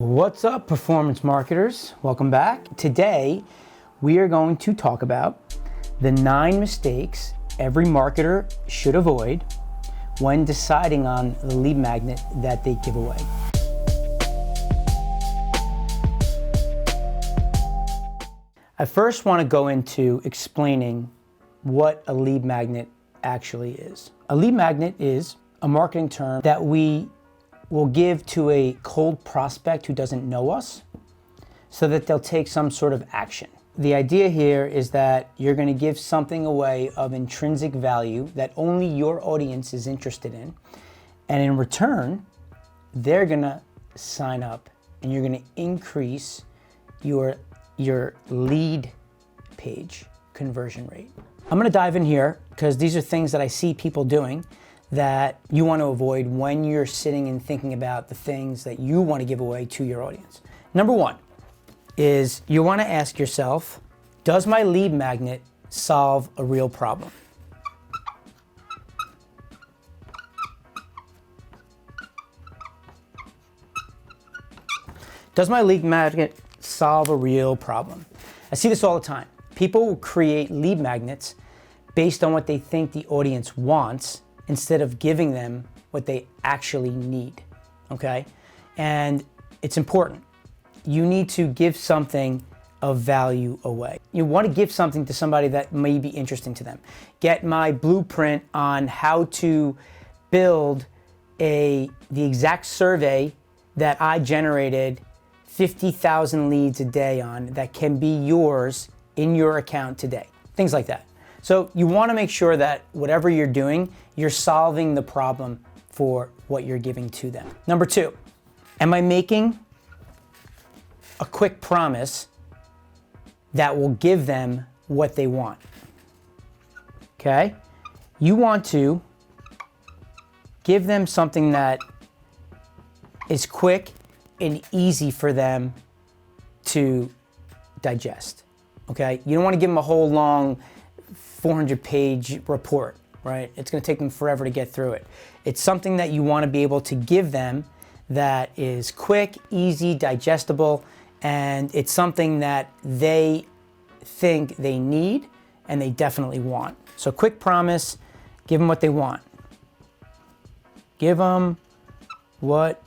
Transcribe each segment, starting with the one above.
What's up, performance marketers? Welcome back. Today, we are going to talk about the 9 mistakes every marketer should avoid when deciding on the lead magnet that they give away. I first want to go into explaining what a lead magnet actually is. A lead magnet is a marketing term that we will give to a cold prospect who doesn't know us so that they'll take some sort of action. The idea here is that you're going to give something away of intrinsic value that only your audience is interested in, and in return, they're going to sign up and you're going to increase your lead page conversion rate. I'm going to dive in here because these are things that I see people doing that you want to avoid when you're sitting and thinking about the things that you want to give away to your audience. Number 1 is you want to ask yourself, does my lead magnet solve a real problem? Does my lead magnet solve a real problem? I see this all the time. People will create lead magnets based on what they think the audience wants instead of giving them what they actually need, okay? And it's important. You need to give something of value away. You want to give something to somebody that may be interesting to them. Get my blueprint on how to build the exact survey that I generated 50,000 leads a day on that can be yours in your account today. Things like that. So you want to make sure that whatever you're doing, you're solving the problem for what you're giving to them. Number 2, am I making a quick promise that will give them what they want? Okay? You want to give them something that is quick and easy for them to digest. Okay? You don't want to give them a whole long 400-page report, right? It's going to take them forever to get through it. It's something that you want to be able to give them that is quick, easy, digestible, and it's something that they think they need and they definitely want. So quick promise, give them what they want. Give them what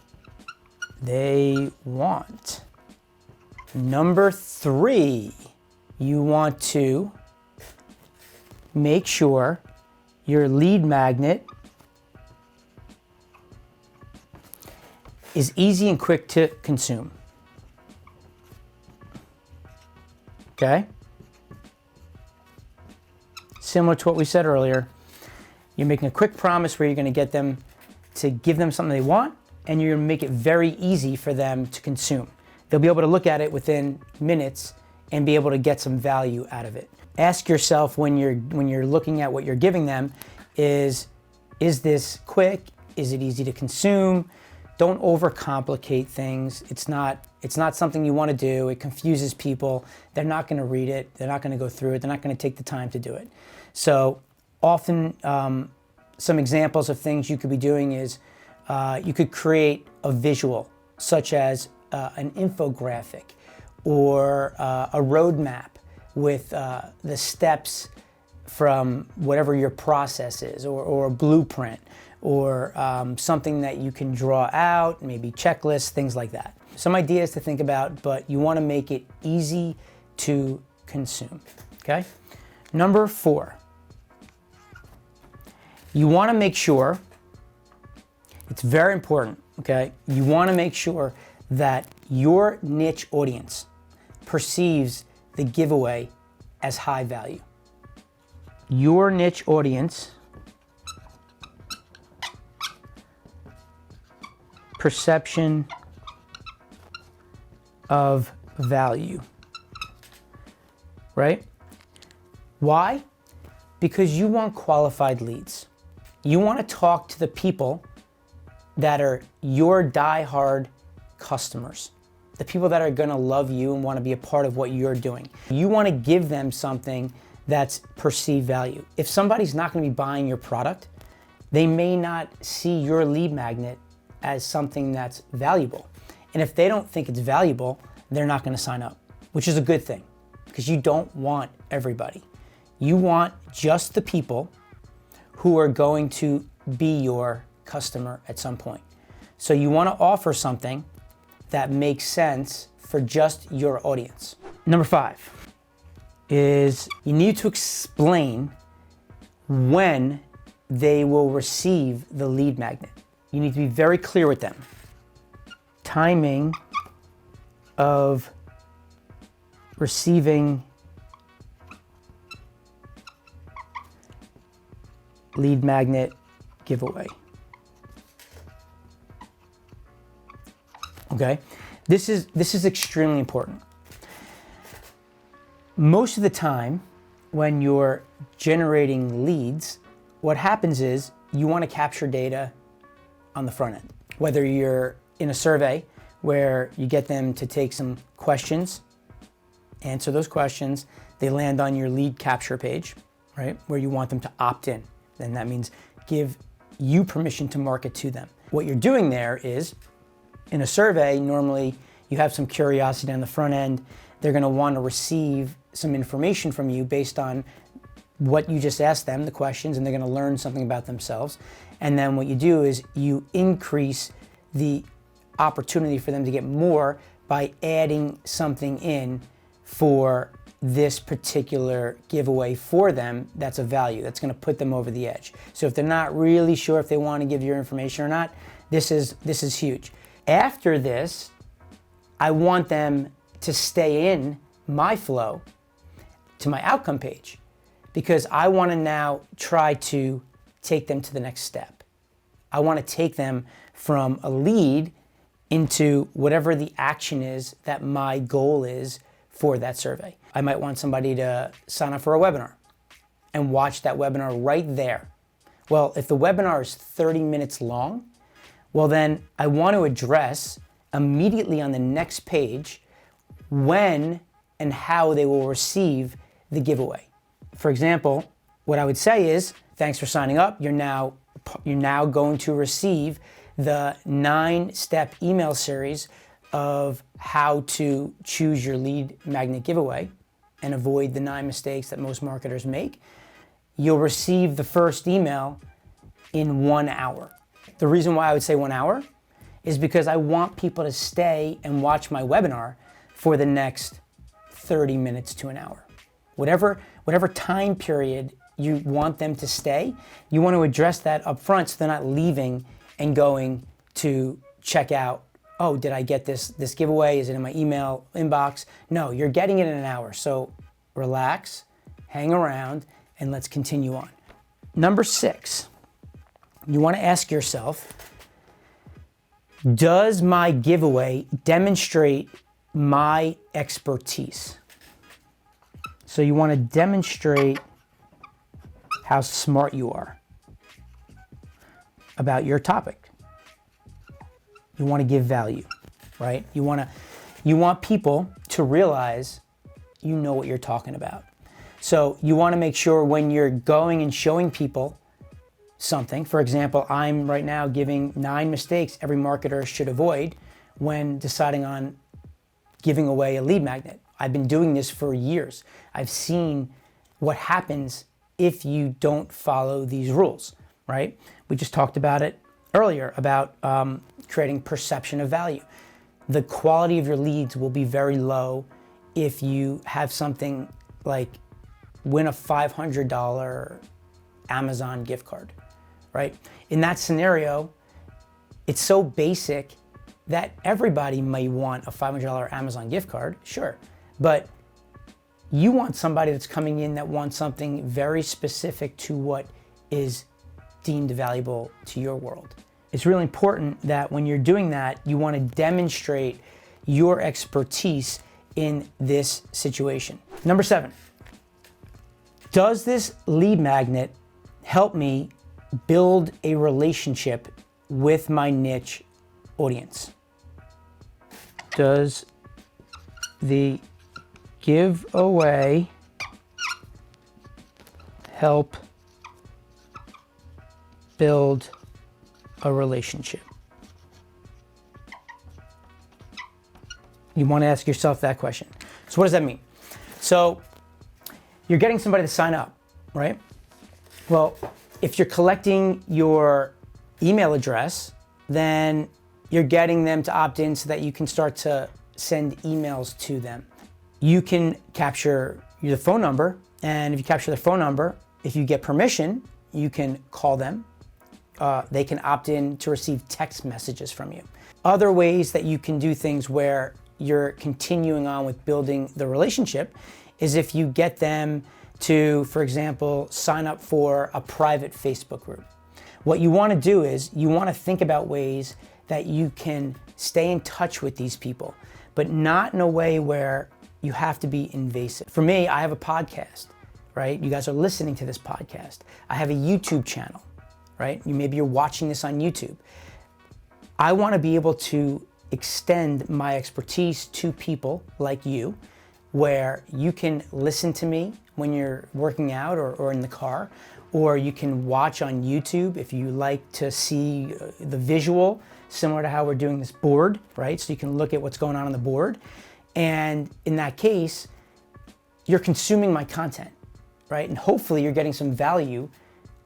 they want. Number 3, you want to make sure your lead magnet is easy and quick to consume. Okay? Similar to what we said earlier, you're making a quick promise where you're going to get them to give them something they want, and you're going to make it very easy for them to consume. They'll be able to look at it within minutes and be able to get some value out of it. Ask yourself when you're looking at what you're giving them, is this quick? Is it easy to consume? Don't overcomplicate things. It's not something you want to do. It confuses people. They're not going to read it. They're not going to go through it. They're not going to take the time to do it. So often, some examples of things you could be doing is you could create a visual, such as an infographic or a roadmap with the steps from whatever your process is, or a blueprint, or something that you can draw out, maybe checklists, things like that. Some ideas to think about, but you want to make it easy to consume, okay? Number 4, you want to make sure, it's very important, okay? You want to make sure that your niche audience perceives the giveaway as high value. Your niche audience perception of value, right? Why? Because you want qualified leads. You want to talk to the people that are your die-hard customers, the people that are going to love you and want to be a part of what you're doing. You want to give them something that's perceived value. If somebody's not going to be buying your product, they may not see your lead magnet as something that's valuable. And if they don't think it's valuable, they're not going to sign up, which is a good thing because you don't want everybody. You want just the people who are going to be your customer at some point. So you want to offer something that makes sense for just your audience. Number 5 is you need to explain when they will receive the lead magnet. You need to be very clear with them. Timing of receiving lead magnet giveaway. Okay, this is extremely important. Most of the time when you're generating leads, what happens is you want to capture data on the front end. Whether you're in a survey where you get them to take some questions, answer those questions, they land on your lead capture page, right, where you want them to opt in. Then that means give you permission to market to them. What you're doing there is, in a survey, normally you have some curiosity on the front end. They're going to want to receive some information from you based on what you just asked them, the questions, and they're going to learn something about themselves. And then what you do is you increase the opportunity for them to get more by adding something in for this particular giveaway for them that's of value, that's going to put them over the edge. So if they're not really sure if they want to give your information or not, this is huge. After this, I want them to stay in my flow to my outcome page because I want to now try to take them to the next step. I want to take them from a lead into whatever the action is that my goal is for that survey. I might want somebody to sign up for a webinar and watch that webinar right there. Well, if the webinar is 30 minutes long, well then I want to address immediately on the next page when and how they will receive the giveaway. For example, what I would say is, thanks for signing up. You're now going to receive the 9-step email series of how to choose your lead magnet giveaway and avoid the 9 mistakes that most marketers make. You'll receive the first email in 1 hour. The reason why I would say 1 hour is because I want people to stay and watch my webinar for the next 30 minutes to an hour. Whatever time period you want them to stay, you want to address that up front so they're not leaving and going to check out, oh, did I get this giveaway? Is it in my email inbox? No, you're getting it in an hour. So relax, hang around, and let's continue on. Number 6, you want to ask yourself, does my giveaway demonstrate my expertise? So you want to demonstrate how smart you are about your topic. You want to give value, right? You want people to realize you know what you're talking about. So you want to make sure when you're going and showing people something, for example, I'm right now giving 9 mistakes every marketer should avoid when deciding on giving away a lead magnet. I've been doing this for years. I've seen what happens if you don't follow these rules, right? We just talked about it earlier about creating perception of value. The quality of your leads will be very low if you have something like win a $500 Amazon gift card, right? In that scenario, it's so basic that everybody may want a $500 Amazon gift card, sure, but you want somebody that's coming in that wants something very specific to what is deemed valuable to your world. It's really important that when you're doing that, you want to demonstrate your expertise in this situation. Number 7, does this lead magnet help me build a relationship with my niche audience? Does the giveaway help build a relationship? You want to ask yourself that question. So what does that mean? So you're getting somebody to sign up, right? Well, if you're collecting your email address, then you're getting them to opt in so that you can start to send emails to them. You can capture the phone number, and if you capture their phone number, if you get permission, you can call them. They can opt in to receive text messages from you. Other ways that you can do things where you're continuing on with building the relationship is if you get them to, for example, sign up for a private Facebook group. What you want to do is you want to think about ways that you can stay in touch with these people, but not in a way where you have to be invasive. For me, I have a podcast, right? You guys are listening to this podcast. I have a YouTube channel, right? Maybe you're watching this on YouTube. I want to be able to extend my expertise to people like you, where you can listen to me when you're working out or in the car, or you can watch on YouTube if you like to see the visual, similar to how we're doing this board, right? So you can look at what's going on the board. And in that case, you're consuming my content, right? And hopefully you're getting some value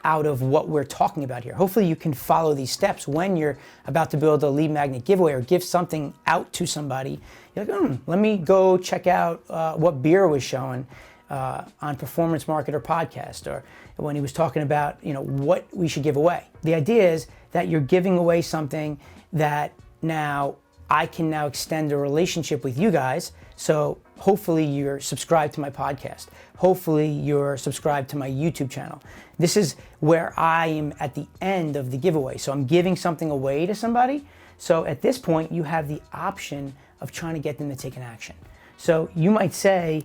out of what we're talking about here. Hopefully you can follow these steps when you're about to build a lead magnet giveaway or give something out to somebody. You're like, let me go check out what Beer was showing on Performance Marketer Podcast, or when he was talking about what we should give away. The idea is that you're giving away something that now I can now extend a relationship with you guys. So hopefully you're subscribed to my podcast. Hopefully you're subscribed to my YouTube channel. This is where I am at the end of the giveaway. So I'm giving something away to somebody. So at this point, you have the option of trying to get them to take an action. So you might say,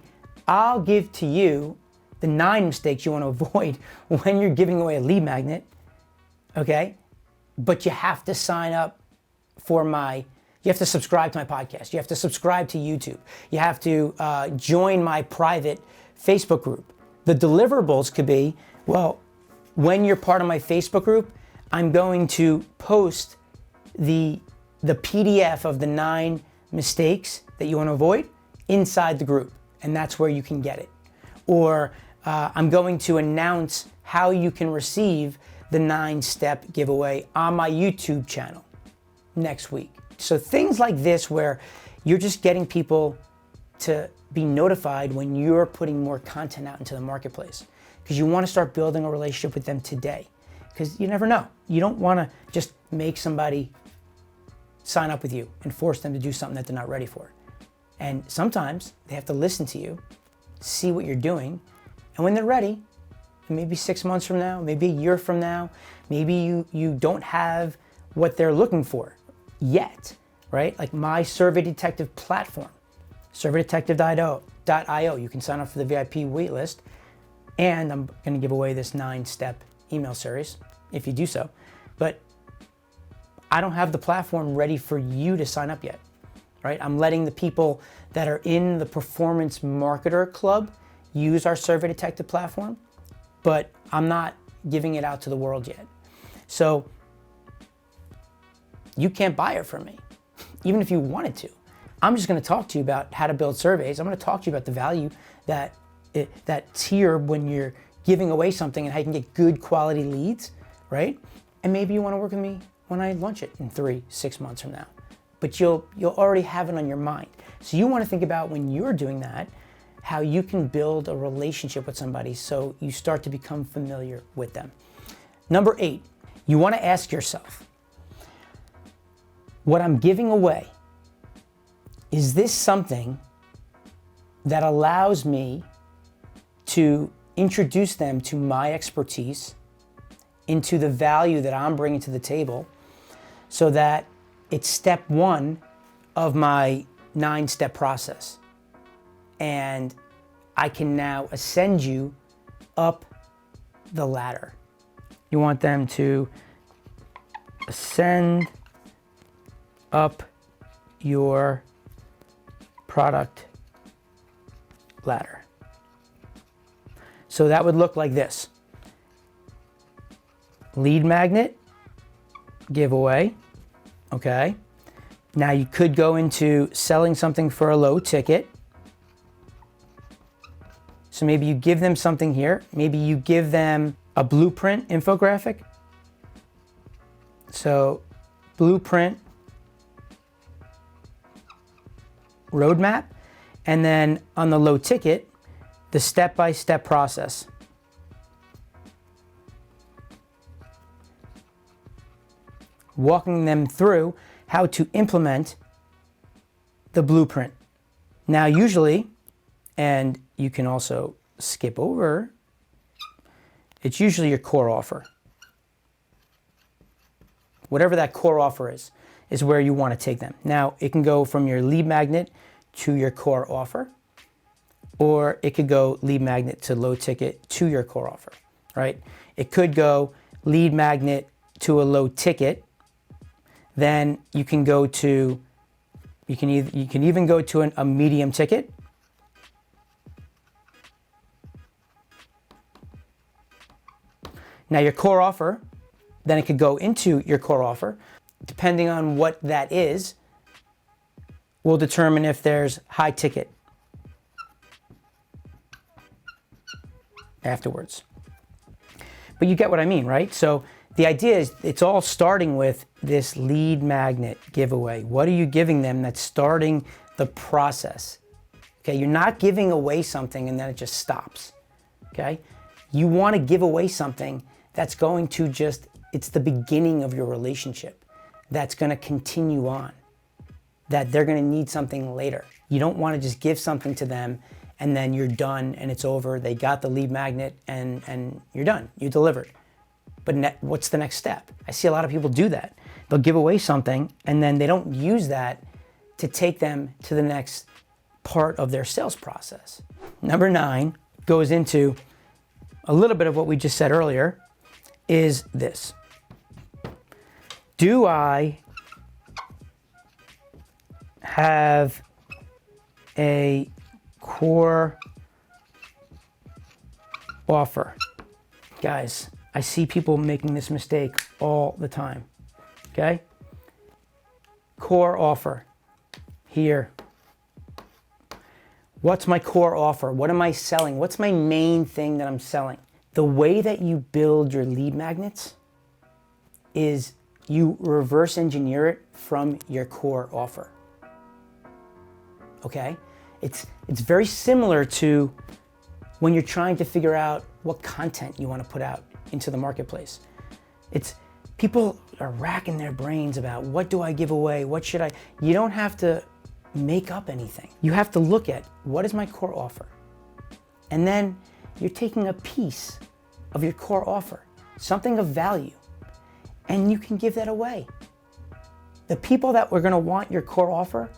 I'll give to you the 9 mistakes you want to avoid when you're giving away a lead magnet, okay? But you have to sign up for you have to subscribe to my podcast. You have to subscribe to YouTube. You have to join my private Facebook group. The deliverables could be, well, when you're part of my Facebook group, I'm going to post the PDF of the 9 mistakes that you want to avoid inside the group, and that's where you can get it. Or I'm going to announce how you can receive the 9-step giveaway on my YouTube channel next week. So things like this where you're just getting people to be notified when you're putting more content out into the marketplace, because you want to start building a relationship with them today, because you never know. You don't want to just make somebody sign up with you and force them to do something that they're not ready for. And sometimes they have to listen to you, see what you're doing, and when they're ready, maybe 6 months from now, maybe a year from now, maybe you don't have what they're looking for yet, right? Like my Survey Detective platform, surveydetective.io. You can sign up for the VIP waitlist, and I'm going to give away this 9-step email series if you do so. But I don't have the platform ready for you to sign up yet, right? I'm letting the people that are in the Performance Marketer Club use our Survey Detective platform, but I'm not giving it out to the world yet. So you can't buy it from me, even if you wanted to. I'm just going to talk to you about how to build surveys. I'm going to talk to you about the value that's here when you're giving away something and how you can get good quality leads, right? And maybe you want to work with me when I launch it in 3-6 months from now. But you'll already have it on your mind. So you want to think about when you're doing that, how you can build a relationship with somebody so you start to become familiar with them. Number 8, you want to ask yourself, what I'm giving away, is this something that allows me to introduce them to my expertise, into the value that I'm bringing to the table, so that it's step 1 of my 9-step process. And I can now ascend you up the ladder. You want them to ascend up your product ladder. So that would look like this. Lead magnet giveaway, okay? Now you could go into selling something for a low ticket. So maybe you give them something here. Maybe you give them a blueprint infographic. So blueprint roadmap. And then on the low ticket, the step-by-step process. Walking them through how to implement the blueprint. Now usually, and you can also skip over, it's usually your core offer. Whatever that core offer is where you want to take them. Now it can go from your lead magnet to your core offer, or it could go lead magnet to low ticket to your core offer, right? It could go lead magnet to a low ticket. Then you can go to, you can even go to a medium ticket. Now your core offer, then it could go into your core offer. Depending on what that is, will determine if there's high ticket afterwards. But you get what I mean, right? So the idea is it's all starting with this lead magnet giveaway. What are you giving them that's starting the process? Okay, you're not giving away something and then it just stops. Okay, you want to give away something that's going to just, it's the beginning of your relationship that's going to continue on, that they're going to need something later. You don't want to just give something to them and then you're done and it's over. They got the lead magnet and you're done. You delivered. But what's the next step? I see a lot of people do that. They'll give away something and then they don't use that to take them to the next part of their sales process. Number 9 goes into a little bit of what we just said earlier, is this. Do I have a core offer? Guys, I see people making this mistake all the time, okay? Core offer, here. What's my core offer? What am I selling? What's my main thing that I'm selling? The way that you build your lead magnets is you reverse engineer it from your core offer, okay? It's very similar to when you're trying to figure out what content you want to put out into the marketplace. It's people are racking their brains about what do I give away? What should I? You don't have to make up anything. You have to look at what is my core offer? And then you're taking a piece of your core offer, something of value, and you can give that away. The people that are going to want your core offer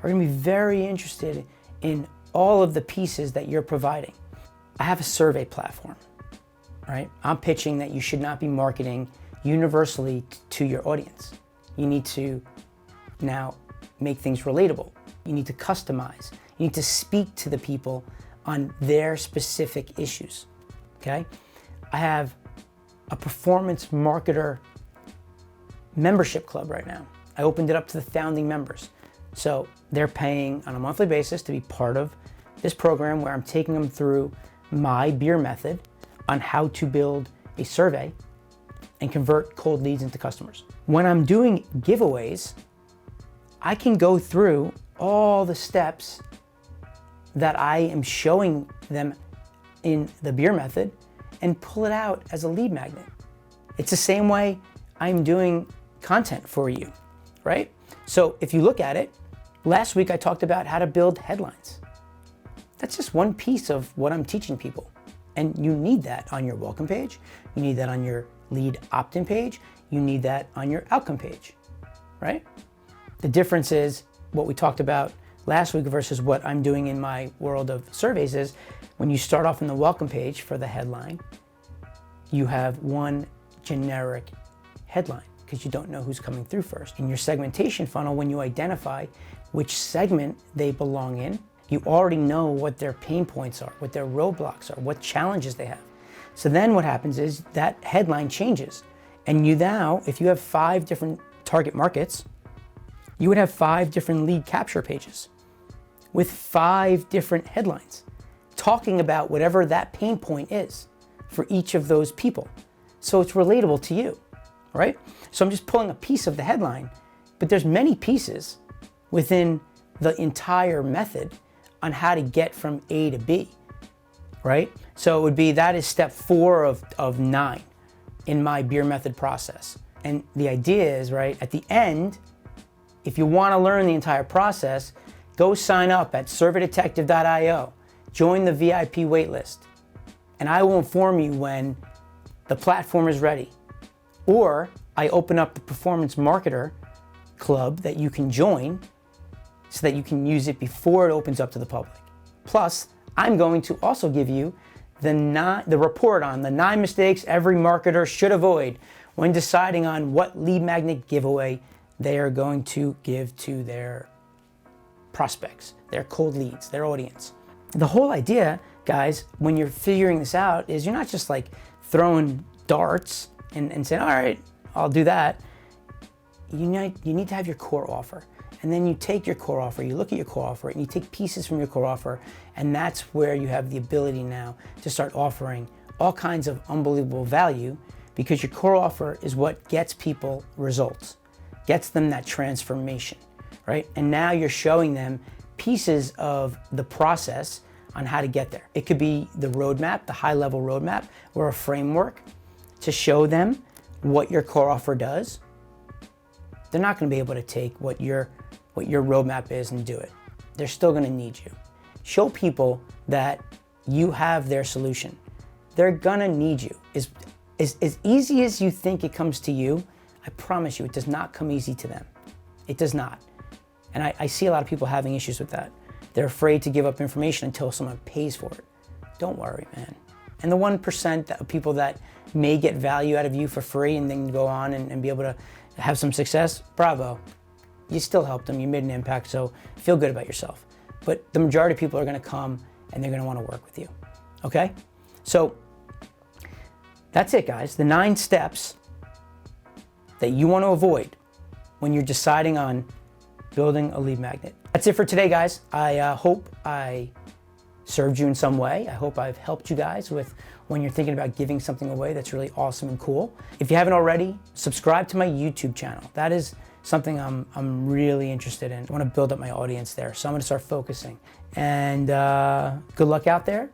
are going to be very interested in all of the pieces that you're providing. I have a survey platform, right? I'm pitching that you should not be marketing universally to your audience. You need to now make things relatable. You need to customize. You need to speak to the people on their specific issues, okay? I have a performance marketer membership club right now. I opened it up to the founding members. So they're paying on a monthly basis to be part of this program where I'm taking them through my beer method on how to build a survey and convert cold leads into customers. When I'm doing giveaways, I can go through all the steps that I am showing them in the beer method and pull it out as a lead magnet. It's the same way I'm doing content for you, right? So if you look at it, last week I talked about how to build headlines. That's just one piece of what I'm teaching people. And you need that on your welcome page. You need that on your lead opt-in page. You need that on your outcome page, right? The difference is what we talked about last week versus what I'm doing in my world of surveys is when you start off in the welcome page for the headline, you have one generic headline because you don't know who's coming through first. In your segmentation funnel, when you identify which segment they belong in, you already know what their pain points are, what their roadblocks are, what challenges they have. So then what happens is that headline changes. And you now, if you have 5 different target markets, you would have 5 different lead capture pages with 5 different headlines talking about whatever that pain point is for each of those people. So it's relatable to you, right? So I'm just pulling a piece of the headline, but there's many pieces within the entire method on how to get from A to B, right? So it would be, that is step 4 of 9 in my beer method process. And the idea is, right, at the end, if you want to learn the entire process, go sign up at serverdetective.io, join the VIP waitlist, and I will inform you when the platform is ready. Or I open up the Performance Marketer Club that you can join so that you can use it before it opens up to the public. Plus, I'm going to also give you the report on the 9 mistakes every marketer should avoid when deciding on what lead magnet giveaway they are going to give to their prospects, their cold leads, their audience. The whole idea, guys, when you're figuring this out, is you're not just like throwing darts and saying, all right, I'll do that. You need to have your core offer. And then you take your core offer, you look at your core offer, and you take pieces from your core offer, and that's where you have the ability now to start offering all kinds of unbelievable value, because your core offer is what gets people results, gets them that transformation, right? And now you're showing them pieces of the process on how to get there. It could be the roadmap, the high-level roadmap, or a framework to show them what your core offer does. They're not going to be able to take what your roadmap is and do it. They're still going to need you. Show people that you have their solution. They're going to need you. As easy as you think it comes to you, I promise you it does not come easy to them. It does not. And I see a lot of people having issues with that. They're afraid to give up information until someone pays for it. Don't worry, man. And the 1% of people that may get value out of you for free and then go on and be able to have some success, bravo. You still helped them, you made an impact, so feel good about yourself. But the majority of people are gonna come and they're gonna wanna work with you, okay? So that's it, guys. The 9 steps that you wanna avoid when you're deciding on building a lead magnet. That's it for today, guys. I hope I served you in some way. I hope I've helped you guys with when you're thinking about giving something away that's really awesome and cool. If you haven't already, subscribe to my YouTube channel. That is something I'm really interested in. I want to build up my audience there, so I'm going to start focusing. And good luck out there.